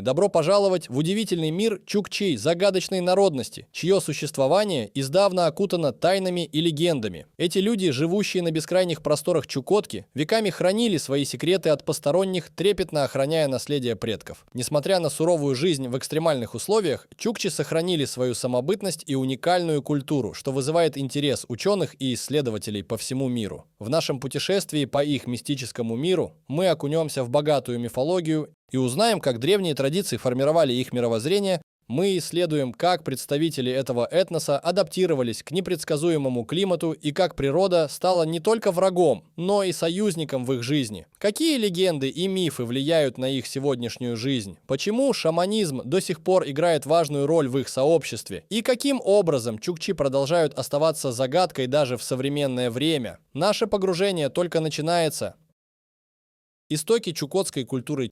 Добро пожаловать в удивительный мир чукчей, загадочной народности, чье существование издавна окутано тайнами и легендами. Эти люди, живущие на бескрайних просторах Чукотки, веками хранили свои секреты от посторонних, трепетно охраняя наследие предков. Несмотря на суровую жизнь в экстремальных условиях, чукчи сохранили свою самобытность и уникальную культуру, что вызывает интерес ученых и исследователей по всему миру. В нашем путешествии по их мистическому миру мы окунемся в богатую мифологию и узнаем, как древние традиции формировали их мировоззрение. Мы исследуем, как представители этого этноса адаптировались к непредсказуемому климату и как природа стала не только врагом, но и союзником в их жизни. Какие легенды и мифы влияют на их сегодняшнюю жизнь? Почему шаманизм до сих пор играет важную роль в их сообществе? И каким образом чукчи продолжают оставаться загадкой даже в современное время? Наше погружение только начинается. Истоки чукотской культуры.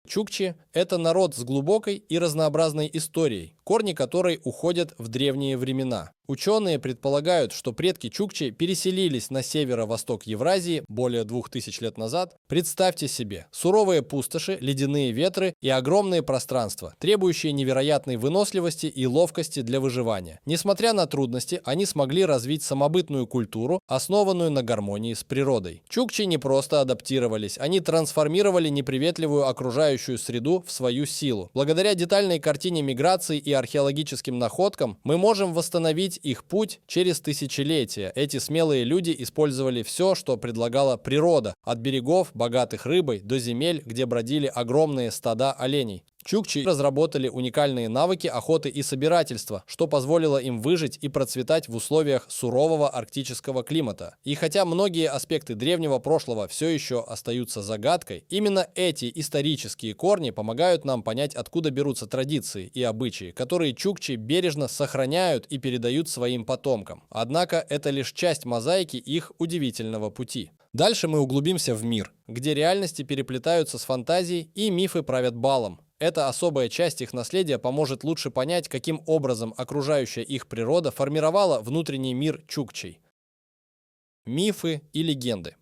Чукчи – это народ с глубокой и разнообразной историей, корни которой уходят в древние времена. Ученые предполагают, что предки чукчи переселились на северо-восток Евразии более 2000 лет назад. Представьте себе, суровые пустоши, ледяные ветры и огромные пространства, требующие невероятной выносливости и ловкости для выживания. Несмотря на трудности, они смогли развить самобытную культуру, основанную на гармонии с природой. Чукчи не просто адаптировались, они трансформировали неприветливую окружающую среду в свою силу. Благодаря детальной картине миграции и археологическим находкам мы можем восстановить их путь через тысячелетия. Эти смелые люди использовали все, что предлагала природа, от берегов, богатых рыбой, до земель, где бродили огромные стада оленей. Чукчи разработали уникальные навыки охоты и собирательства, что позволило им выжить и процветать в условиях сурового арктического климата. И хотя многие аспекты древнего прошлого все еще остаются загадкой, именно эти исторические корни помогают нам понять, откуда берутся традиции и обычаи, которые чукчи бережно сохраняют и передают своим потомкам. Однако это лишь часть мозаики их удивительного пути. Дальше мы углубимся в мир, где реальности переплетаются с фантазией и мифы правят балом. Эта особая часть их наследия поможет лучше понять, каким образом окружающая их природа формировала внутренний мир чукчей. Мифы и легенды.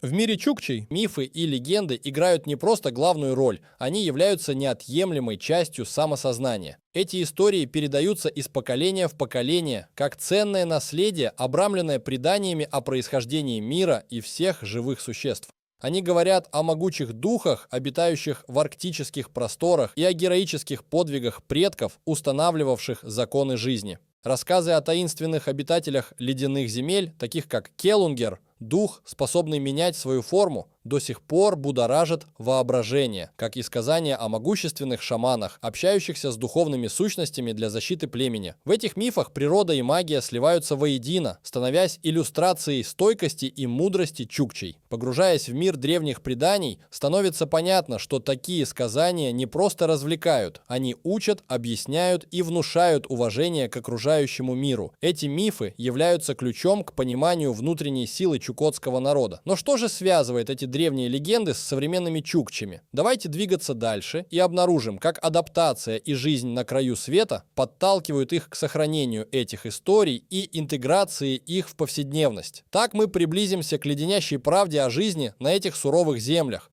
В мире чукчей мифы и легенды играют не просто главную роль, они являются неотъемлемой частью самосознания. Эти истории передаются из поколения в поколение, как ценное наследие, обрамленное преданиями о происхождении мира и всех живых существ. Они говорят о могучих духах, обитающих в арктических просторах, и о героических подвигах предков, устанавливавших законы жизни. Рассказы о таинственных обитателях ледяных земель, таких как Келунгер, дух, способный менять свою форму, до сих пор будоражит воображение, как и сказания о могущественных шаманах, общающихся с духовными сущностями для защиты племени. В этих мифах природа и магия сливаются воедино, становясь иллюстрацией стойкости и мудрости чукчей. Погружаясь в мир древних преданий, становится понятно, что такие сказания не просто развлекают, они учат, объясняют и внушают уважение к окружающему миру. Эти мифы являются ключом к пониманию внутренней силы чукотского народа. Но что же связывает эти древние легенды с современными чукчами? Давайте двигаться дальше и обнаружим, как адаптация и жизнь на краю света подталкивают их к сохранению этих историй и интеграции их в повседневность. Так мы приблизимся к леденящей правде о жизни на этих суровых землях.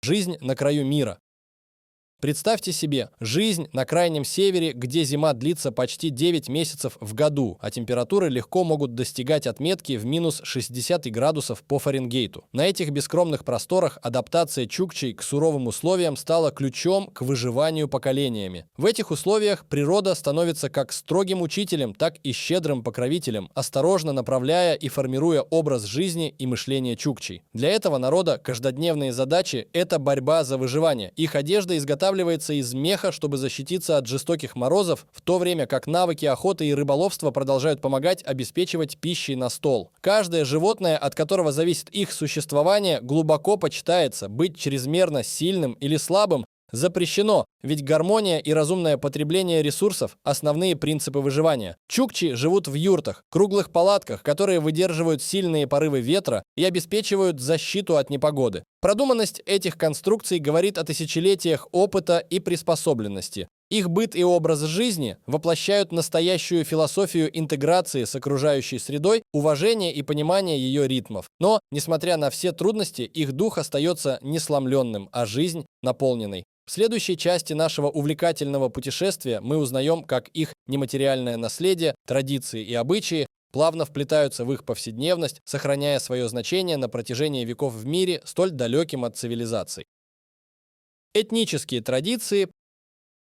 Жизнь на краю мира. Представьте себе жизнь на крайнем севере, где зима длится почти 9 месяцев в году, а температуры легко могут достигать отметки в минус 60 градусов по Фаренгейту. На этих бескромных просторах адаптация чукчей к суровым условиям стала ключом к выживанию поколениями. В этих условиях природа становится как строгим учителем, так и щедрым покровителем, осторожно направляя и формируя образ жизни и мышления чукчей. Для этого народа каждодневные задачи – это борьба за выживание. Их одежда изготавливается из меха, чтобы защититься от жестоких морозов, в то время как навыки охоты и рыболовства продолжают помогать обеспечивать пищей на стол. Каждое животное, от которого зависит их существование, глубоко почитается. Быть чрезмерно сильным или слабым запрещено, ведь гармония и разумное потребление ресурсов – основные принципы выживания. Чукчи живут в юртах, круглых палатках, которые выдерживают сильные порывы ветра и обеспечивают защиту от непогоды. Продуманность этих конструкций говорит о тысячелетиях опыта и приспособленности. Их быт и образ жизни воплощают настоящую философию интеграции с окружающей средой, уважения и понимания ее ритмов. Но, несмотря на все трудности, их дух остается несломленным, а жизнь наполненной. В следующей части нашего увлекательного путешествия мы узнаем, как их нематериальное наследие, традиции и обычаи плавно вплетаются в их повседневность, сохраняя свое значение на протяжении веков в мире, столь далеким от цивилизаций. Этнические традиции.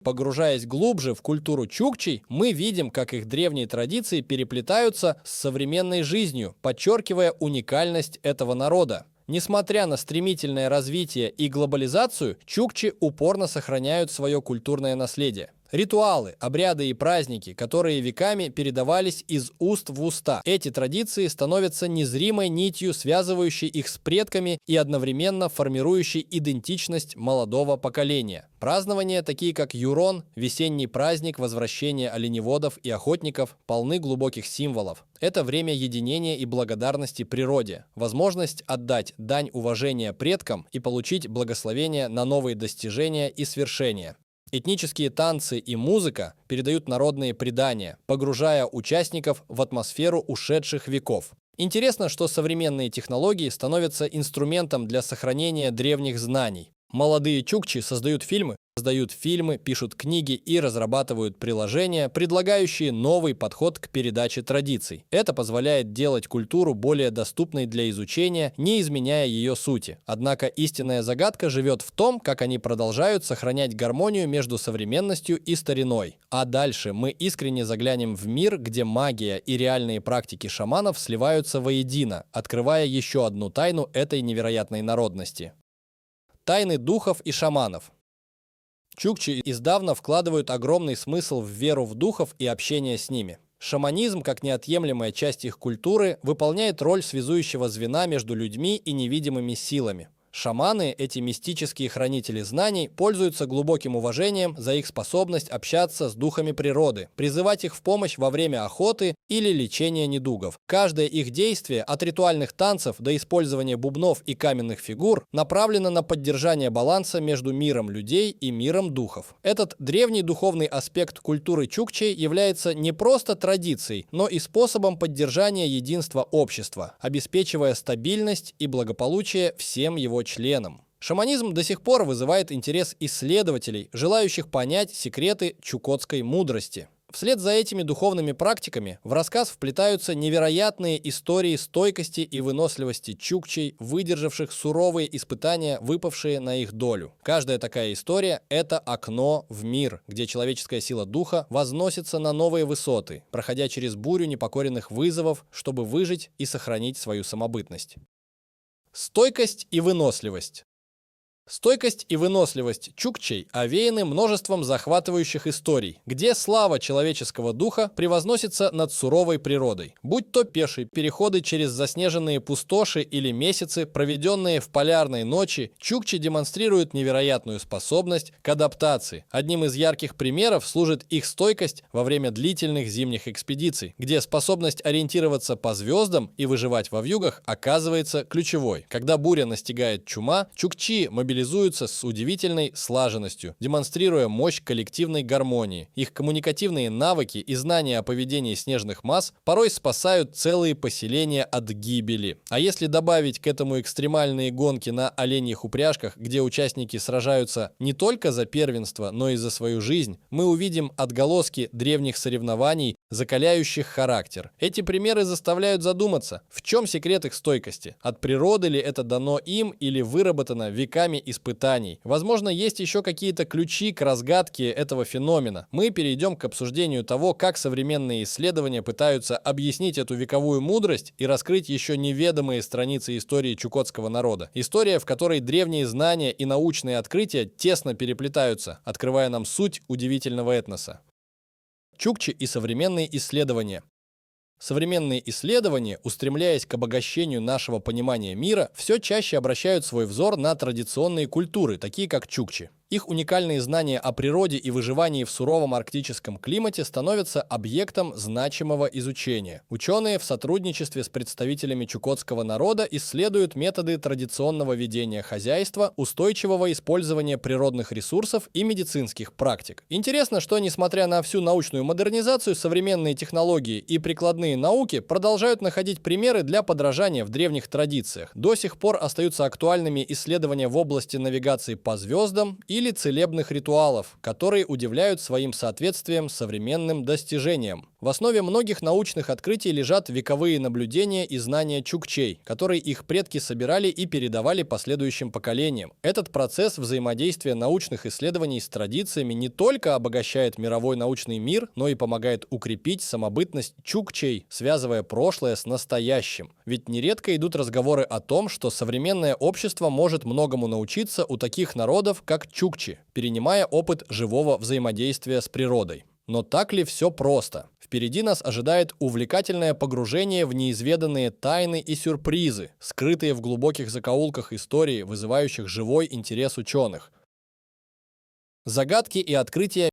Погружаясь глубже в культуру чукчей, мы видим, как их древние традиции переплетаются с современной жизнью, подчеркивая уникальность этого народа. Несмотря на стремительное развитие и глобализацию, чукчи упорно сохраняют свое культурное наследие. Ритуалы, обряды и праздники, которые веками передавались из уст в уста. Эти традиции становятся незримой нитью, связывающей их с предками и одновременно формирующей идентичность молодого поколения. Празднования, такие как Юрон, весенний праздник возвращения оленеводов и охотников, полны глубоких символов. Это время единения и благодарности природе, возможность отдать дань уважения предкам и получить благословение на новые достижения и свершения. Этнические танцы и музыка передают народные предания, погружая участников в атмосферу ушедших веков. Интересно, что современные технологии становятся инструментом для сохранения древних знаний. Молодые чукчи создают фильмы, пишут книги и разрабатывают приложения, предлагающие новый подход к передаче традиций. Это позволяет делать культуру более доступной для изучения, не изменяя ее сути. Однако истинная загадка живет в том, как они продолжают сохранять гармонию между современностью и стариной. А дальше мы искренне заглянем в мир, где магия и реальные практики шаманов сливаются воедино, открывая еще одну тайну этой невероятной народности. Тайны духов и шаманов. Чукчи издавна вкладывают огромный смысл в веру в духов и общение с ними. Шаманизм, как неотъемлемая часть их культуры, выполняет роль связующего звена между людьми и невидимыми силами. Шаманы, эти мистические хранители знаний, пользуются глубоким уважением за их способность общаться с духами природы, призывать их в помощь во время охоты или лечения недугов. Каждое их действие, от ритуальных танцев до использования бубнов и каменных фигур, направлено на поддержание баланса между миром людей и миром духов. Этот древний духовный аспект культуры чукчей является не просто традицией, но и способом поддержания единства общества, обеспечивая стабильность и благополучие всем его членам. Шаманизм до сих пор вызывает интерес исследователей, желающих понять секреты чукотской мудрости. Вслед за этими духовными практиками в рассказ вплетаются невероятные истории стойкости и выносливости чукчей, выдержавших суровые испытания, выпавшие на их долю. Каждая такая история – это окно в мир, где человеческая сила духа возносится на новые высоты, проходя через бурю непокоренных вызовов, чтобы выжить и сохранить свою самобытность. Стойкость и выносливость. Стойкость и выносливость чукчей овеяны множеством захватывающих историй, где слава человеческого духа превозносится над суровой природой. Будь то пешие переходы через заснеженные пустоши или месяцы, проведенные в полярной ночи, чукчи демонстрируют невероятную способность к адаптации. Одним из ярких примеров служит их стойкость во время длительных зимних экспедиций, где способность ориентироваться по звездам и выживать во вьюгах оказывается ключевой. Когда буря настигает чума, чукчи мобилизуются с удивительной слаженностью, демонстрируя мощь коллективной гармонии. Их коммуникативные навыки и знания о поведении снежных масс порой спасают целые поселения от гибели. А если добавить к этому экстремальные гонки на оленьих упряжках, где участники сражаются не только за первенство, но и за свою жизнь, мы увидим отголоски древних соревнований, закаляющих характер. Эти примеры заставляют задуматься, в чем секрет их стойкости. От природы ли это дано им или выработано веками испытаний? Возможно, есть еще какие-то ключи к разгадке этого феномена. Мы перейдем к обсуждению того, как современные исследования пытаются объяснить эту вековую мудрость и раскрыть еще неведомые страницы истории чукотского народа. История, в которой древние знания и научные открытия тесно переплетаются, открывая нам суть удивительного этноса. Чукчи и современные исследования. Современные исследования, устремляясь к обогащению нашего понимания мира, все чаще обращают свой взор на традиционные культуры, такие как чукчи. Их уникальные знания о природе и выживании в суровом арктическом климате становятся объектом значимого изучения. Ученые в сотрудничестве с представителями чукотского народа исследуют методы традиционного ведения хозяйства, устойчивого использования природных ресурсов и медицинских практик. Интересно, что несмотря на всю научную модернизацию, современные технологии и прикладные науки продолжают находить примеры для подражания в древних традициях. До сих пор остаются актуальными исследования в области навигации по звездам и или целебных ритуалов, которые удивляют своим соответствием современным достижениям. В основе многих научных открытий лежат вековые наблюдения и знания чукчей, которые их предки собирали и передавали последующим поколениям. Этот процесс взаимодействия научных исследований с традициями не только обогащает мировой научный мир, но и помогает укрепить самобытность чукчей, связывая прошлое с настоящим. Ведь нередко идут разговоры о том, что современное общество может многому научиться у таких народов, как чукчи, перенимая опыт живого взаимодействия с природой. Но так ли все просто? Впереди нас ожидает увлекательное погружение в неизведанные тайны и сюрпризы, скрытые в глубоких закоулках истории, вызывающих живой интерес ученых. Загадки и открытия.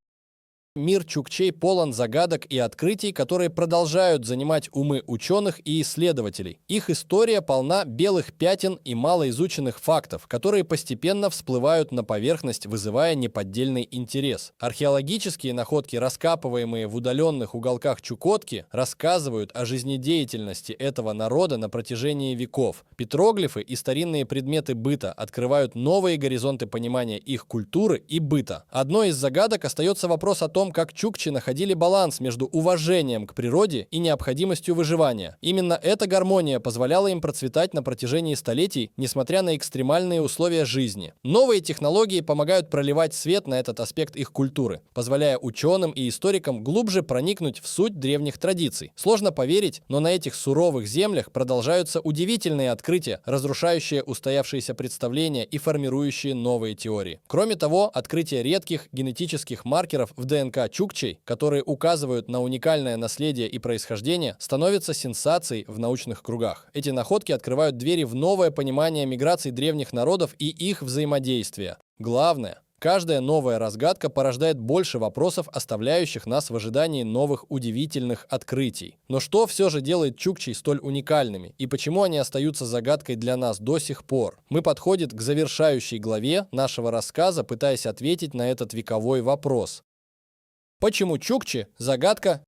Мир чукчей полон загадок и открытий, которые продолжают занимать умы ученых и исследователей. Их история полна белых пятен и малоизученных фактов, которые постепенно всплывают на поверхность, вызывая неподдельный интерес. Археологические находки, раскапываемые в удаленных уголках Чукотки, рассказывают о жизнедеятельности этого народа на протяжении веков. Петроглифы и старинные предметы быта открывают новые горизонты понимания их культуры и быта. Одной из загадок остается вопрос о том, как чукчи находили баланс между уважением к природе и необходимостью выживания. Именно эта гармония позволяла им процветать на протяжении столетий, несмотря на экстремальные условия жизни. Новые технологии помогают проливать свет на этот аспект их культуры, позволяя ученым и историкам глубже проникнуть в суть древних традиций. Сложно поверить, но на этих суровых землях продолжаются удивительные открытия, разрушающие устоявшиеся представления и формирующие новые теории. Кроме того, открытие редких генетических маркеров в ДНК чукчей, которые указывают на уникальное наследие и происхождение, становится сенсацией в научных кругах. Эти находки открывают двери в новое понимание миграций древних народов и их взаимодействия. Главное, каждая новая разгадка порождает больше вопросов, оставляющих нас в ожидании новых удивительных открытий. Но что все же делает чукчей столь уникальными, и почему они остаются загадкой для нас до сих пор? Мы подходим к завершающей главе нашего рассказа, пытаясь ответить на этот вековой вопрос. Почему чукчи – загадка?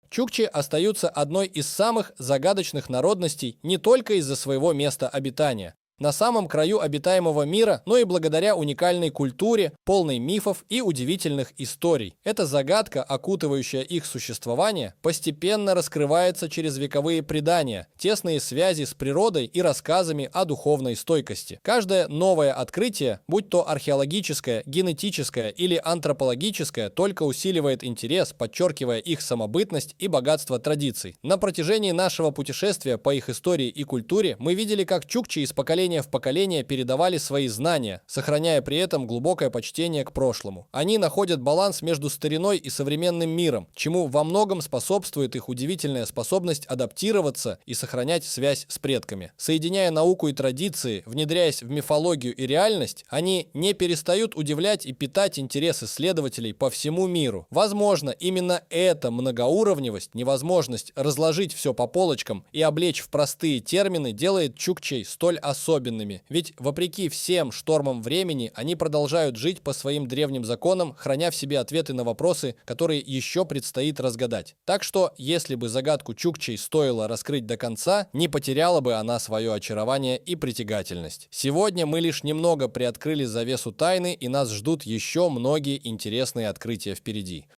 Чукчи остаются одной из самых загадочных народностей не только из-за своего места обитания. На самом краю обитаемого мира, но и благодаря уникальной культуре, полной мифов и удивительных историй. Эта загадка, окутывающая их существование, постепенно раскрывается через вековые предания, тесные связи с природой и рассказами о духовной стойкости. Каждое новое открытие, будь то археологическое, генетическое или антропологическое, только усиливает интерес, подчеркивая их самобытность и богатство традиций. На протяжении нашего путешествия по их истории и культуре мы видели, как чукчи из поколения в поколение передавали свои знания, сохраняя при этом глубокое почтение к прошлому. Они находят баланс между стариной и современным миром, чему во многом способствует их удивительная способность адаптироваться и сохранять связь с предками. Соединяя науку и традиции, внедряясь в мифологию и реальность, они не перестают удивлять и питать интерес исследователей по всему миру. Возможно, именно эта многоуровневость, невозможность разложить все по полочкам и облечь в простые термины делает чукчей столь особенными. Ведь, вопреки всем штормам времени, они продолжают жить по своим древним законам, храня в себе ответы на вопросы, которые еще предстоит разгадать. Так что, если бы загадку чукчей стоило раскрыть до конца, не потеряла бы она свое очарование и притягательность. Сегодня мы лишь немного приоткрыли завесу тайны, и нас ждут еще многие интересные открытия впереди.